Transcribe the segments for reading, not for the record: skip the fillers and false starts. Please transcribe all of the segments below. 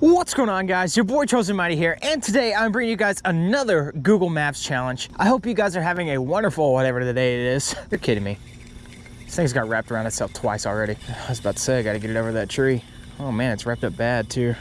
What's going on, guys? Your boy TrollsAlmighty here, and today I'm bringing you guys another Google Maps challenge. I hope you guys are having a wonderful whatever the day it is. You're kidding me. This thing's got wrapped around itself twice already. I was about to say, I gotta get it over that tree. Oh man, it's wrapped up bad too.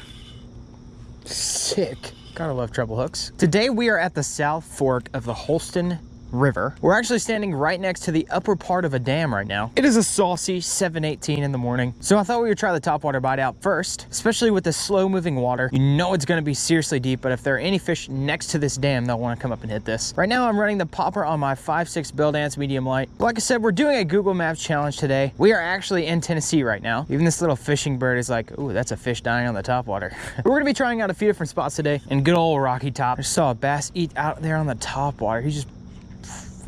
Sick. Gotta love treble hooks. Today we are at the South Fork of the Holston River. We're actually standing right next to the upper part of a dam right now. It is a saucy 7:18 in the morning. So I thought we would try the topwater bite out first, especially with the slow moving water. You know it's gonna be seriously deep, but if there are any fish next to this dam, they'll wanna come up and hit this. Right now I'm running the popper on my 5.6 Bill Dance medium light. Like I said, we're doing a Google Maps challenge today. We are actually in Tennessee right now. Even this little fishing bird is like, ooh, that's a fish dying on the topwater. We're gonna be trying out a few different spots today in good old Rocky Top. I just saw a bass eat out there on the topwater. He just,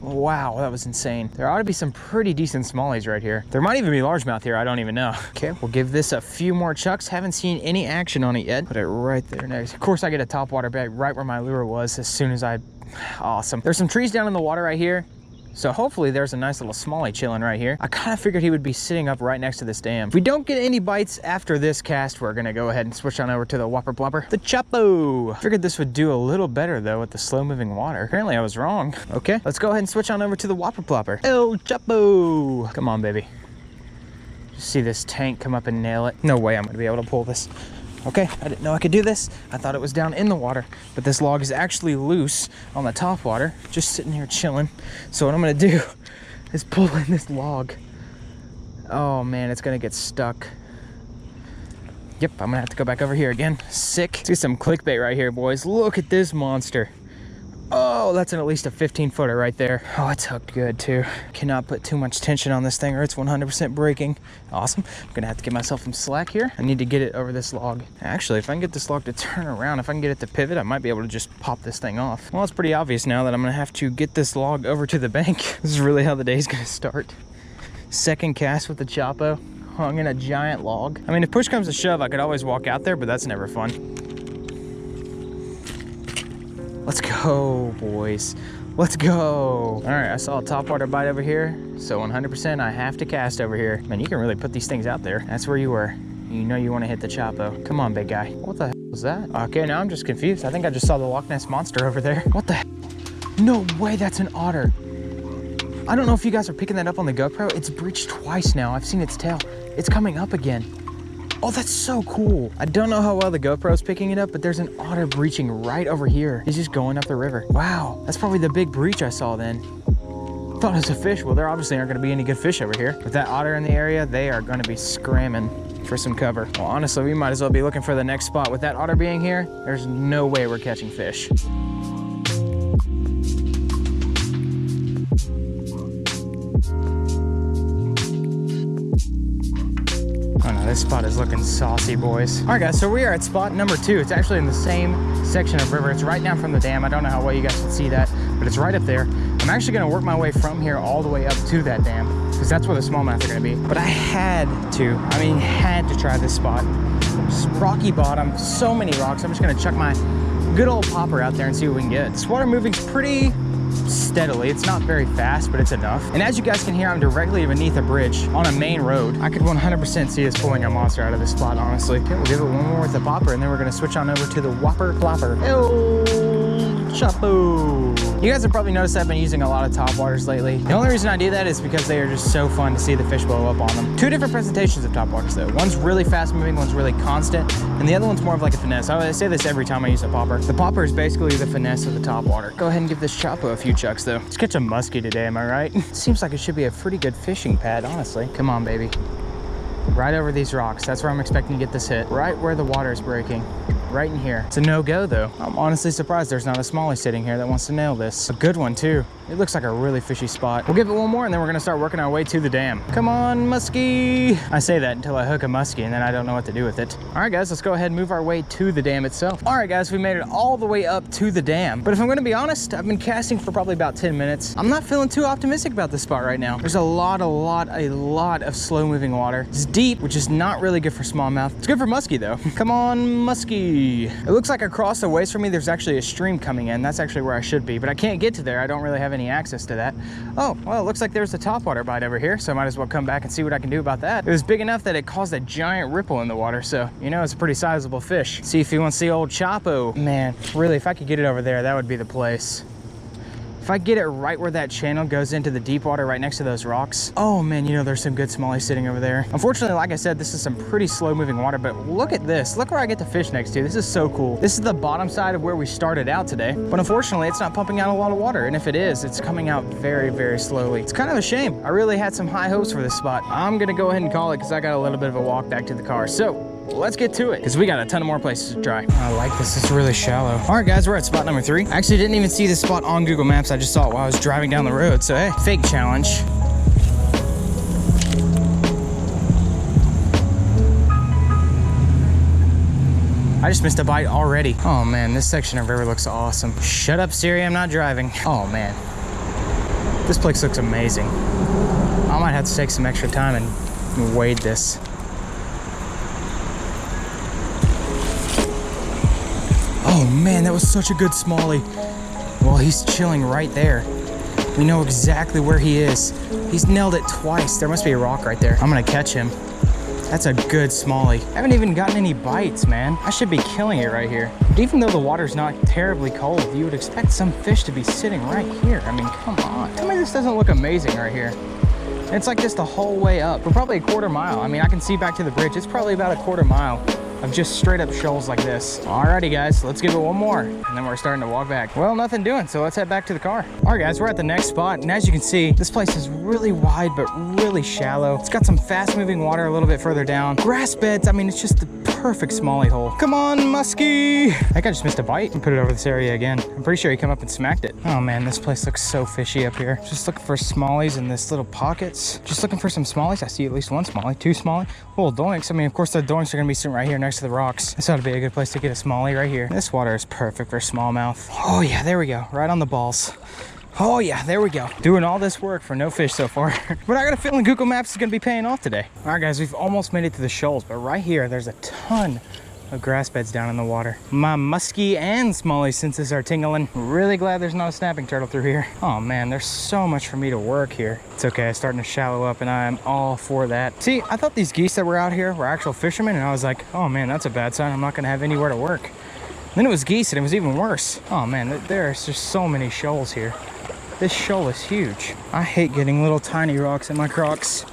wow, that was insane. There ought to be some pretty decent smallies right here. There might even be largemouth here, I don't even know. Okay, we'll give this a few more chucks. Haven't seen any action on it yet. Put it right there next. Of course, I get a topwater bite right where my lure was as soon as I, awesome. There's some trees down in the water right here. So hopefully there's a nice little smallie chilling right here. I kind of figured he would be sitting up right next to this dam. If we don't get any bites after this cast, we're gonna go ahead and switch on over to the whopper plopper, the Choppo. Figured this would do a little better though with the slow moving water. Apparently I was wrong. Okay, let's go ahead and switch on over to the whopper plopper. El Choppo. Come on, baby. Just see this tank come up and nail it. No way I'm gonna be able to pull this. Okay, I didn't know I could do this. I thought it was down in the water, but this log is actually loose on the top water, just sitting here chilling. So what I'm gonna do is pull in this log. Oh man, it's gonna get stuck. Yep, I'm gonna have to go back over here again. Sick. Let's get some clickbait right here, boys. Look at this monster. Oh, that's at least a 15-footer right there. Oh, it's hooked good too. Cannot put too much tension on this thing or it's 100% breaking. Awesome. I'm gonna have to give myself some slack here. I need to get it over this log. Actually, if I can get this log to turn around, if I can get it to pivot, I might be able to just pop this thing off. Well, it's pretty obvious now that I'm gonna have to get this log over to the bank. This is really how the day's gonna start. Second cast with the Choppo, hung in a giant log. I mean, if push comes to shove, I could always walk out there, but that's never fun. Let's go, boys. Let's go. All right, I saw a topwater bite over here, so 100% I have to cast over here. Man, you can really put these things out there. That's where you were. You know you want to hit the Choppo. Come on, big guy. What the hell was that? Okay, now I'm just confused. I think I just saw the Loch Ness Monster over there. What the hell? No way, that's an otter. I don't know if you guys are picking that up on the GoPro. It's breached twice now. I've seen its tail. It's coming up again. Oh, that's so cool. I don't know how well the GoPro's picking it up, but there's an otter breaching right over here. He's just going up the river. Wow, that's probably the big breach I saw then. Thought it was a fish. Well, there obviously aren't gonna be any good fish over here. With that otter in the area, they are gonna be scramming for some cover. Well, honestly, we might as well be looking for the next spot. With that otter being here, there's no way we're catching fish. This spot is looking saucy, boys. All right, guys, so we are at spot number 2. It's actually in the same section of river. It's right down from the dam. I don't know how well you guys can see that, but it's right up there. I'm actually gonna work my way from here all the way up to that dam, because that's where the smallmouth are gonna be. But I had to try this spot. Just rocky bottom, so many rocks. I'm just gonna chuck my good old popper out there and see what we can get. This water moving's pretty steadily. It's not very fast, but it's enough. And as you guys can hear, I'm directly beneath a bridge on a main road. I could 100% see us pulling a monster out of this spot, honestly. Okay, we'll give it one more with the popper, and then we're gonna switch on over to the whopper plopper. El Choppo. You guys have probably noticed I've been using a lot of topwaters lately. The only reason I do that is because they are just so fun to see the fish blow up on them. Two different presentations of topwaters though. One's really fast moving, one's really constant, and the other one's more of like a finesse. I say this every time I use a popper. The popper is basically the finesse of the topwater. Go ahead and give this Choppo a few chucks though. Let's catch a muskie today, am I right? Seems like it should be a pretty good fishing pad, honestly. Come on, baby. Right over these rocks. That's where I'm expecting to get this hit. Right where the water is breaking. Right in here. It's a no-go though. I'm honestly surprised there's not a smallie sitting here that wants to nail this. A good one too. It looks like a really fishy spot. We'll give it one more and then we're gonna start working our way to the dam. Come on, muskie. I say that until I hook a muskie and then I don't know what to do with it. All right, guys, let's go ahead and move our way to the dam itself. All right, guys, we made it all the way up to the dam. But if I'm gonna be honest, I've been casting for probably about 10 minutes. I'm not feeling too optimistic about this spot right now. There's a lot of slow moving water. It's deep, which is not really good for smallmouth. It's good for muskie though. Come on, muskie. musky. It looks like across the ways from me, there's actually a stream coming in. That's actually where I should be, but I can't get to there. I don't really have any access to that. Oh, well, it looks like there's a topwater bite over here, so I might as well come back and see what I can do about that. It was big enough that it caused a giant ripple in the water, so you know it's a pretty sizable fish. See if you want to see old Choppo. Man, really, if I could get it over there, that would be the place. If I get it right where that channel goes into the deep water right next to those rocks, oh man, you know there's some good smallies sitting over there. Unfortunately, like I said, this is some pretty slow moving water, but look at this. Look where I get to fish next to. This is so cool. This is the bottom side of where we started out today, but unfortunately, it's not pumping out a lot of water, and if it is, it's coming out very, very slowly. It's kind of a shame. I really had some high hopes for this spot. I'm gonna go ahead and call it because I got a little bit of a walk back to the car. So let's get to it because we got a ton of more places to try. I like this. It's really shallow. All right, guys, we're at spot number 3. I actually didn't even see this spot on Google Maps. I just saw it while I was driving down the road. So, hey, fake challenge. I just missed a bite already. Oh, man, this section of river looks awesome. Shut up, Siri. I'm not driving. Oh, man. This place looks amazing. I might have to take some extra time and wade this. Oh man, that was such a good smallie. Well, he's chilling right there. We know exactly where he is. He's nailed it twice. There must be a rock right there. I'm gonna catch him. That's a good smallie. I haven't even gotten any bites, man. I should be killing it right here. But even though the water's not terribly cold, you would expect some fish to be sitting right here. I mean, come on. Tell me this doesn't look amazing right here. It's like this the whole way up. We're probably a quarter mile. I mean, I can see back to the bridge. It's probably about a quarter mile of just straight up shoals like this. Alrighty guys, let's give it one more and then we're starting to walk back. Well, nothing doing, so let's head back to the car. Alright guys, we're at the next spot, and as you can see, this place is really wide but really shallow. It's got some fast moving water a little bit further down. Grass beds, I mean, it's just the perfect smallie hole. Come on, muskie! I think I just missed a bite and put it over this area again. I'm pretty sure he come up and smacked it. Oh man, this place looks so fishy up here. Just looking for smallies in this little pockets. Just looking for some smallies. I see at least one smallie, 2 smallie. Well, doinks. I mean, of course the doinks are gonna be sitting right here next to the rocks. This ought to be a good place to get a smallie right here. This water is perfect for smallmouth. Oh yeah, there we go. Right on the balls. Oh yeah, there we go. Doing all this work for no fish so far. But I got a feeling Google Maps is gonna be paying off today. All right guys, we've almost made it to the shoals, but right here, there's a ton of grass beds down in the water. My muskie and smallie senses are tingling. Really glad there's not a snapping turtle through here. Oh man, there's so much for me to work here. It's okay, it's starting to shallow up and I am all for that. See, I thought these geese that were out here were actual fishermen, and I was like, oh man, that's a bad sign. I'm not gonna have anywhere to work. And then it was geese and it was even worse. Oh man, there's just so many shoals here. This shoal is huge. I hate getting little tiny rocks in my crocs.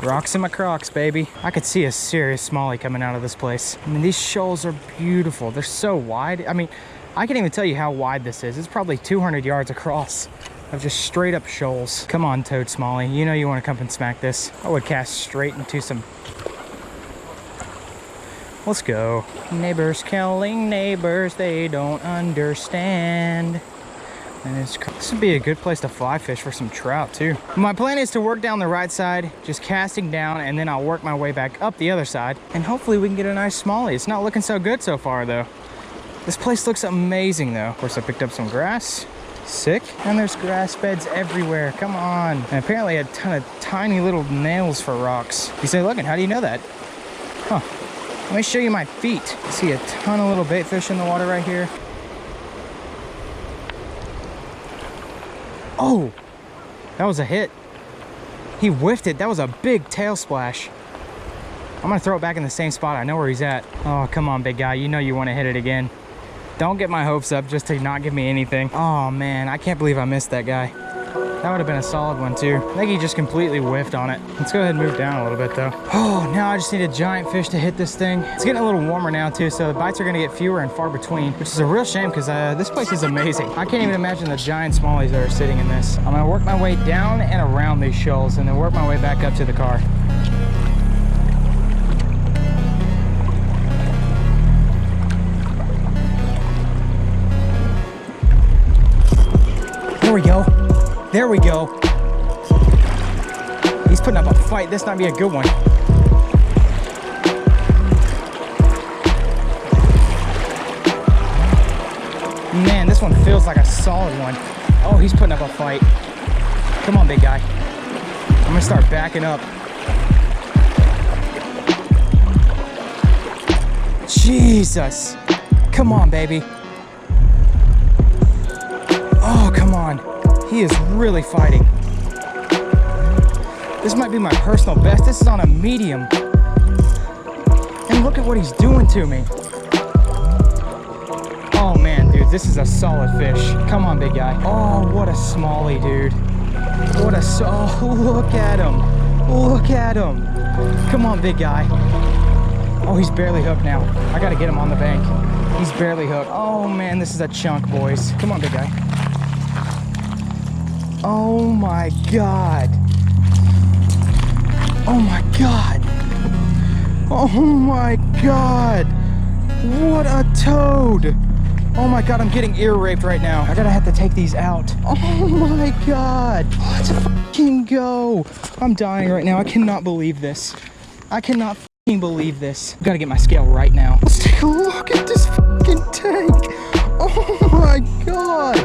Rocks in my crocs, baby. I could see a serious smallie coming out of this place. I mean, these shoals are beautiful. They're so wide. I mean, I can't even tell you how wide this is. It's probably 200 yards across of just straight up shoals. Come on, toad smallie. You know you want to come and smack this. I would cast straight into some... Let's go. Neighbors killing neighbors. They don't understand. And this would be a good place to fly fish for some trout too. My plan is to work down the right side, just casting down, and then I'll work my way back up the other side, and hopefully we can get a nice smallie. It's not looking so good so far though. This place looks amazing though. Of course, I picked up some grass. Sick. And there's grass beds everywhere. Come on. And apparently a ton of tiny little nails for rocks. You say, look, how do you know that? Huh. Let me show you my feet. See a ton of little bait fish in the water right here. Oh, that was a hit. He whiffed it. That was a big tail splash. I'm gonna throw it back in the same spot. I know where he's at. Oh, come on, big guy. You know you want to hit it again. Don't get my hopes up just to not give me anything. Oh man, I can't believe I missed that guy. That would have been a solid one too. I think he just completely whiffed on it. Let's go ahead and move down a little bit though. Oh, now I just need a giant fish to hit this thing. It's getting a little warmer now too, so the bites are gonna get fewer and far between, which is a real shame because this place is amazing. I can't even imagine the giant smallies that are sitting in this. I'm gonna work my way down and around these shoals and then work my way back up to the car. There we go. There we go. He's putting up a fight. This might be a good one. Man, this one feels like a solid one. Oh, he's putting up a fight. Come on, big guy. I'm gonna start backing up. Jesus. Come on, baby. Oh, come on. He is really fighting. This might be my personal best. This is on a medium. And look at what he's doing to me. Oh man, dude, this is a solid fish. Come on, big guy. Oh, what a smallie, dude. What a, oh, look at him. Look at him. Come on, big guy. Oh, he's barely hooked now. I gotta get him on the bank. He's barely hooked. Oh man, this is a chunk, boys. Come on, big guy. Oh my God. Oh my God. Oh my God. What a toad. Oh my God, I'm getting ear raped right now. I gotta have to take these out. Oh my God. Let's fucking go. I'm dying right now. I cannot believe this. I cannot fucking believe this. I gotta get my scale right now. Let's take a look at this fucking tank. Oh my God.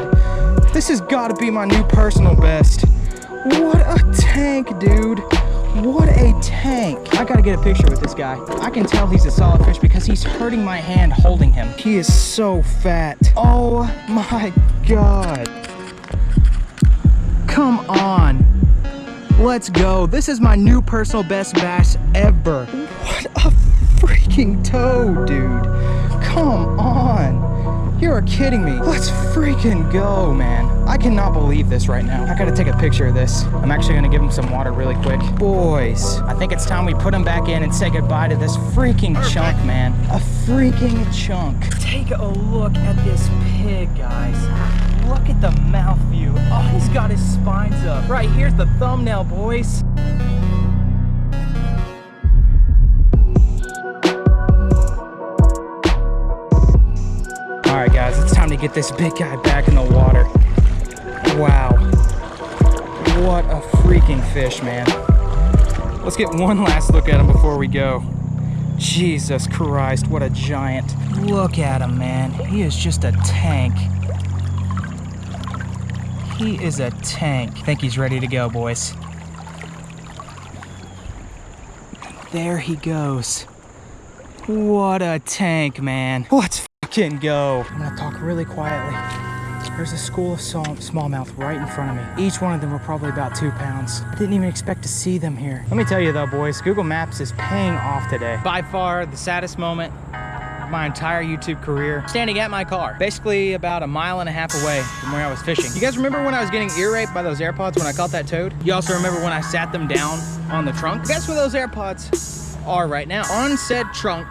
This has gotta be my new personal best. What a tank, dude. What a tank. I gotta get a picture with this guy. I can tell he's a solid fish because he's hurting my hand holding him. He is so fat. Oh my God. Come on. Let's go. This is my new personal best bass ever. What a freaking toad, dude. Come on. You're kidding me. Let's freaking go, man. I cannot believe this right now. I gotta take a picture of this. I'm actually gonna give him some water really quick. Boys, I think it's time we put him back in and say goodbye to this freaking chunk, man. A freaking chunk. Take a look at this pig, guys. Look at the mouth view. Oh, he's got his spines up. Right, here's the thumbnail, boys. All right, guys, it's time to get this big guy back in the water. Wow. What a freaking fish, man. Let's get one last look at him before we go. Jesus Christ, what a giant. Look at him, man. He is just a tank. He is a tank. I think he's ready to go, boys. There he goes. What a tank, man. Let's fucking go. I'm gonna talk really quietly. There's a school of smallmouth right in front of me. Each one of them were probably about 2 pounds. Didn't even expect to see them here. Let me tell you though, boys, Google Maps is paying off today. By far the saddest moment of my entire YouTube career, standing at my car, basically about 1.5 miles away from where I was fishing. You guys remember when I was getting ear raped by those AirPods when I caught that toad? You also remember when I sat them down on the trunk? Guess where those AirPods are right now? On said trunk,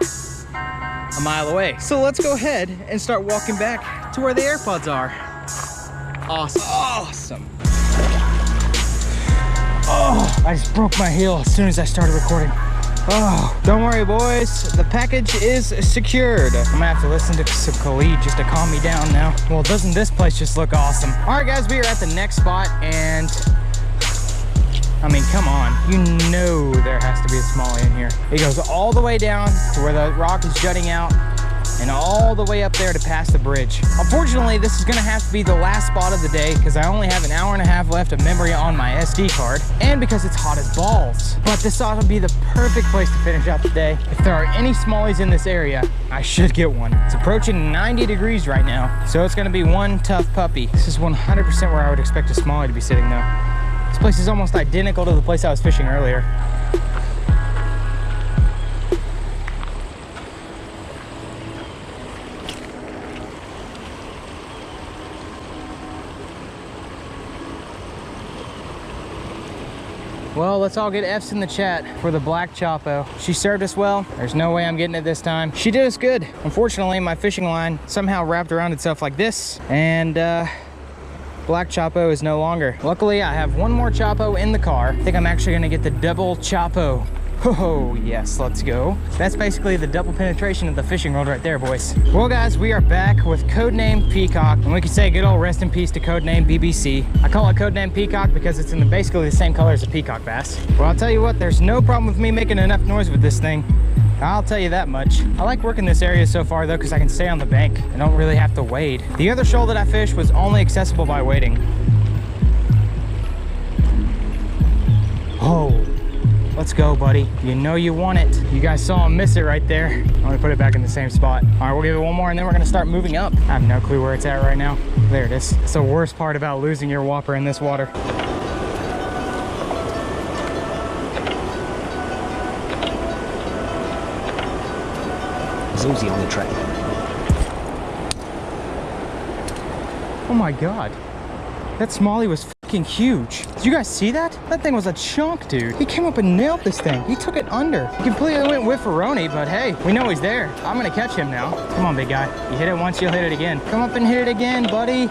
1 mile away. So let's go ahead and start walking back to where the AirPods are. Awesome. Awesome. Oh, I just broke my heel as soon as I started recording. Oh, don't worry, boys. The package is secured. I'm gonna have to listen to some Khalid just to calm me down now. Well, doesn't this place just look awesome? All right, guys, we are at the next spot, and I mean, come on. You know there has to be a smallie in here. It goes all the way down to where the rock is jutting out and all the way up there to pass the bridge. Unfortunately, this is gonna have to be the last spot of the day because I only have 1.5 hours left of memory on my SD card and because it's hot as balls. But this ought to be the perfect place to finish out the day. If there are any smallies in this area, I should get one. It's approaching 90 degrees right now, so it's gonna be one tough puppy. This is 100% where I would expect a smallie to be sitting though. This place is almost identical to the place I was fishing earlier. Well, let's all get F's in the chat for the black Choppo. She served us well. There's no way I'm getting it this time. She did us good. Unfortunately, my fishing line somehow wrapped around itself like this, and black Choppo is no longer. Luckily, I have one more Choppo in the car. I think I'm actually gonna get the double Choppo. Oh, yes, let's go. That's basically the double penetration of the fishing world right there, boys. Well, guys, we are back with Codename Peacock, and we can say good old rest in peace to Codename BBC. I call it Codename Peacock because it's in basically the same color as a peacock bass. Well, I'll tell you what, there's no problem with me making enough noise with this thing. I'll tell you that much. I like working this area so far though because I can stay on the bank. I don't really have to wade. The other shoal that I fished was only accessible by wading. Oh, Let's go, buddy. You know you want it. You guys saw him miss it right there. I'm gonna put it back in the same spot. All right, we'll give it one more and then we're gonna start moving up. I have no clue where it's at right now. There it is. It's the worst part about losing your whopper in this water. Zuzi on the track. Oh my God. That smallie was fucking huge. Did you guys see that? That thing was a chunk, dude. He came up and nailed this thing. He took it under. He completely went whiffaroni, but hey, we know he's there. I'm gonna catch him now. Come on, big guy. You hit it once, you'll hit it again. Come up and hit it again, buddy.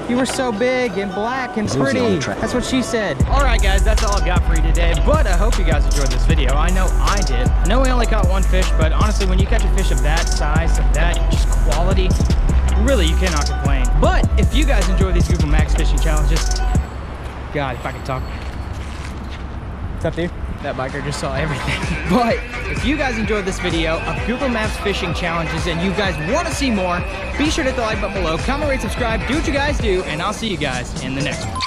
You were so big and black and pretty. That's what she said. All right, guys, that's all I've got for you today, but I hope you guys enjoyed this video. I know I did. I know we only caught one fish, but honestly, when you catch a fish of that size, of that just quality, really, you cannot complain. But if you guys enjoy these Google Maps fishing challenges, God, if I could talk. What's up, dude? That biker just saw everything. But if you guys enjoyed this video of Google Maps fishing challenges and you guys want to see more, be sure to hit the like button below, comment, rate, subscribe, do what you guys do, and I'll see you guys in the next one.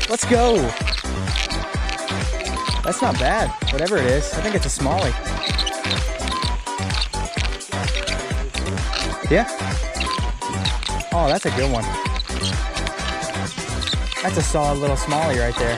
Let's go. That's not bad, whatever it is. I think it's a smallie. Yeah? Oh, that's a good one. That's a solid little smallie right there.